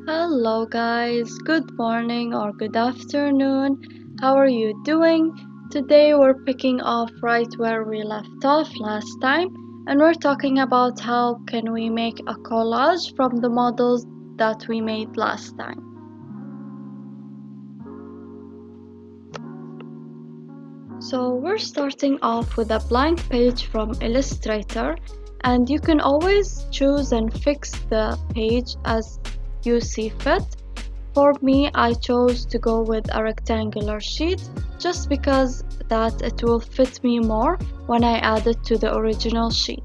Hello, guys. Good morning or good afternoon. How are you doing? Today, we're picking off right where we left off last time, and we're talking about how can we make a collage from the models that we made last time. So, we're starting off with a blank page from Illustrator, and you can always choose and fix the page as you see fit. For me, I chose to go with a rectangular sheet just because that it will fit me more when I add it to the original sheet.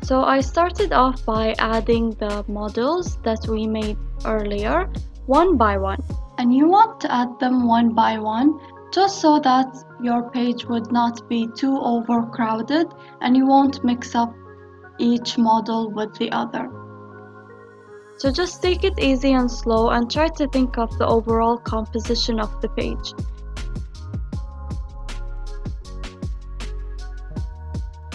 So I started off by adding the models that we made earlier one by one. And you want to add them one by one just so that your page would not be too overcrowded and you won't mix up each model with the other. So just take it easy and slow and try to think of the overall composition of the page.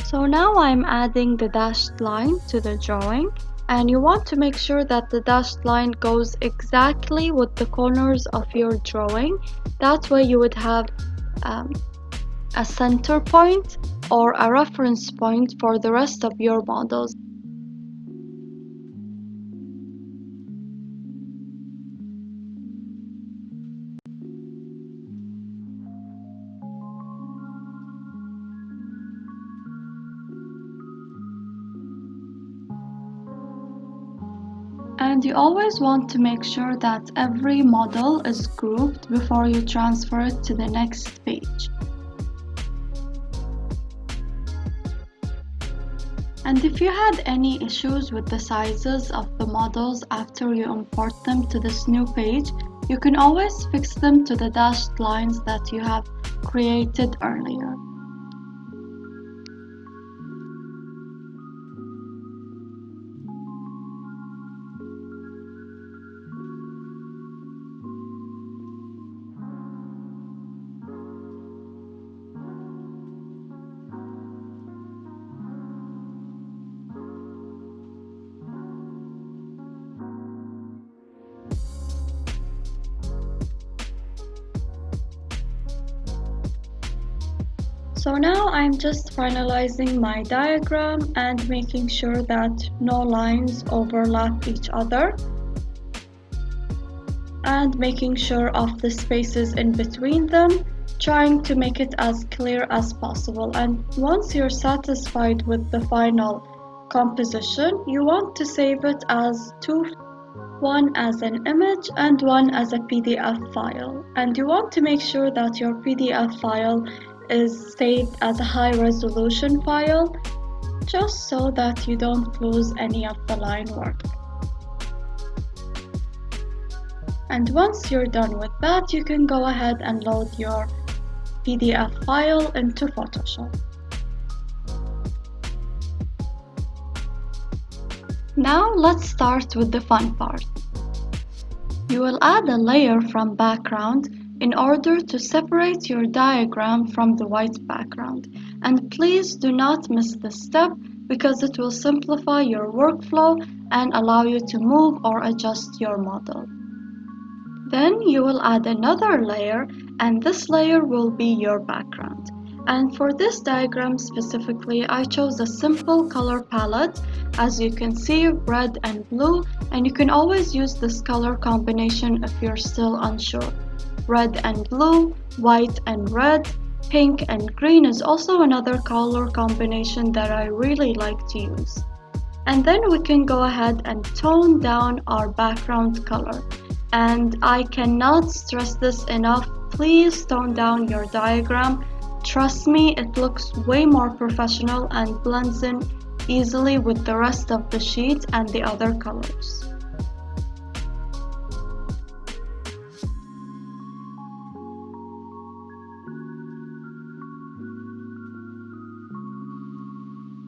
So now I'm adding the dashed line to the drawing, and you want to make sure that the dashed line goes exactly with the corners of your drawing. That way you would have um, a center point or a reference point for the rest of your models. And you always want to make sure that every model is grouped before you transfer it to the next page. And if you had any issues with the sizes of the models after you import them to this new page, you can always fix them to the dashed lines that you have created earlier. So now I'm just finalizing my diagram and making sure that no lines overlap each other and making sure of the spaces in between them, trying to make it as clear as possible. And once you're satisfied with the final composition, you want to save it as two, one as an image and one as a PDF file. And you want to make sure that your PDF file is saved as a high resolution file just so that you don't lose any of the line work. And once you're done with that, you can go ahead and load your PDF file into Photoshop. Now let's start with the fun part. You will add a layer from background in order to separate your diagram from the white background. And please do not miss this step because it will simplify your workflow and allow you to move or adjust your model. Then you will add another layer, and this layer will be your background. And for this diagram specifically, I chose a simple color palette, as you can see, red and blue, and you can always use this color combination if you're still unsure. Red and blue, white and red, pink and green is also another color combination that I really like to use. And then we can go ahead and tone down our background color. And I cannot stress this enough, please tone down your diagram. Trust me, it looks way more professional and blends in easily with the rest of the sheet and the other colors.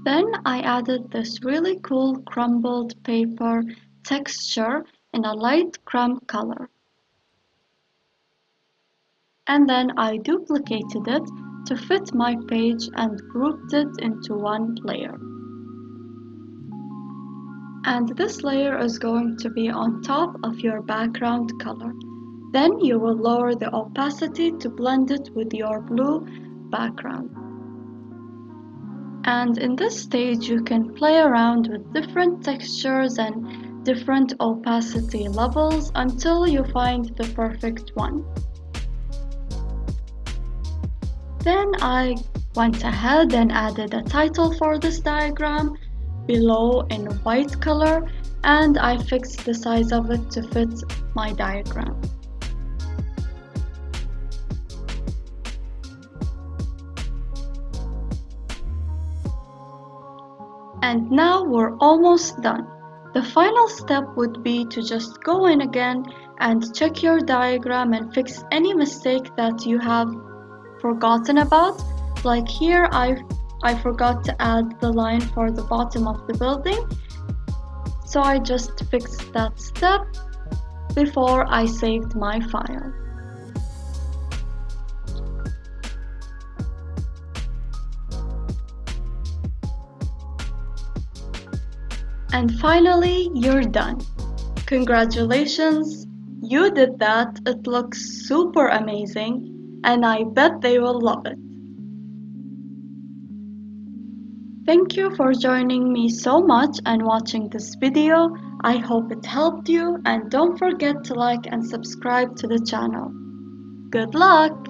Then I added this really cool crumbled paper texture in a light creme color. And then I duplicated it to fit my page and grouped it into one layer. And this layer is going to be on top of your background color. Then you will lower the opacity to blend it with your blue background. And in this stage you can play around with different textures and different opacity levels until you find the perfect one. Then I went ahead and added a title for this diagram below in white color, and I fixed the size of it to fit my diagram. And now we're almost done. The final step would be to just go in again and check your diagram and fix any mistake that you have forgotten about. Like here, I forgot to add the line for the bottom of the building, so I just fixed that step before I saved my file. And finally, you're done. Congratulations, you did that. It looks super amazing, and I bet they will love it. Thank you for joining me so much and watching this video. I hope it helped you, and don't forget to like and subscribe to the channel. Good luck!